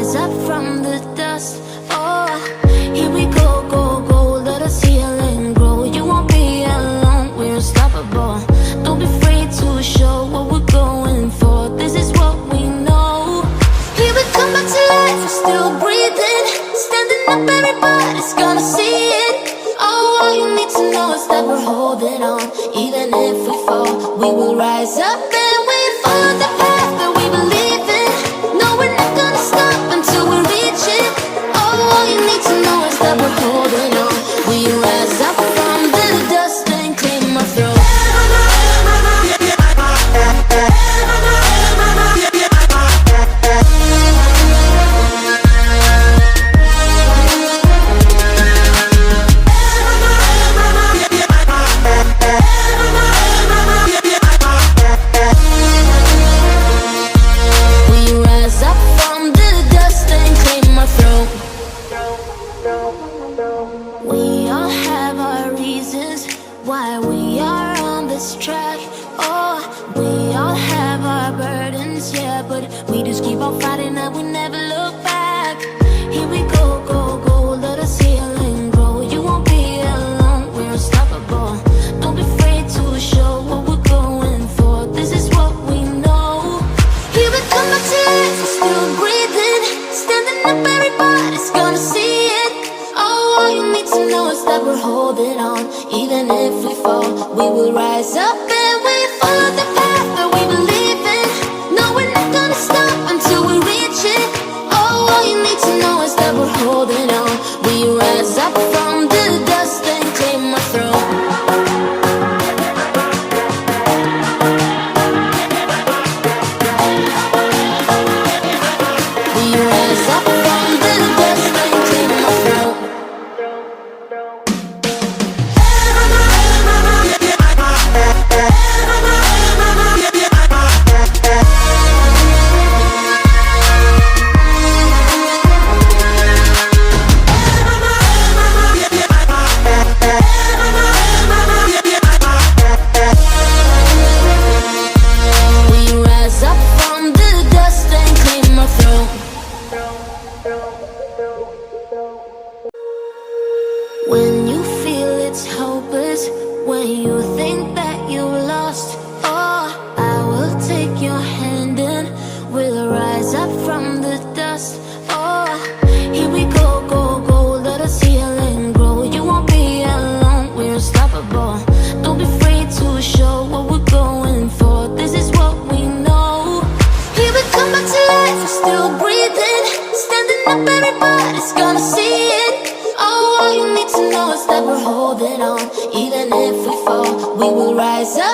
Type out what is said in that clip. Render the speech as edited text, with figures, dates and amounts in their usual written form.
rise up from the dust. Oh, here we go, go, go. Let us heal and grow. You won't be alone, we're unstoppable. Don't be afraid to show what we're going for. This is what we know. Here we come back to life, we're still breathing. Standing up, everybody's gonna see it. Oh, all you need to know is that we're holding on. Even if we fall, we will rise up and we follow the path that we believe in. No, we're not gonna stop until we reach it. Oh, all you need to know is that we're holding on. We rise up from the dust and claim our throne. We all have our reasons why we are on this track. Oh, we all have our burdens, yeah, but we just keep on fighting and we never look back. Here we go, go, go, let us heal and grow. You won't be alone, we're unstoppable. Don't be afraid to show what we're going for. This is what we know. Here we come back to life, we're still breathing. Standing up, everybody's gonna see it. All you need to know is that we're holding on. Even if we fall, we will rise up and we follow the path that we believe in. No, we're not gonna stop until we reach it. All you need to know is that we're holding on. We rise up from the dust and claim our throne. We rise up from the dust and claim our throne. When you feel it's hopeless, when you think that you lost, oh, I will take your hand and we'll rise up from the dust. Oh, here we go, go, go, let us heal and grow. You won't be alone, we're unstoppable. Don't be afraid to show what we're going for. This is what we know. Here we come back to life, we're still breathing. Standing up, everybody's gonna see it. All you need to know is that we're holding on. Even if we fall, we will rise up.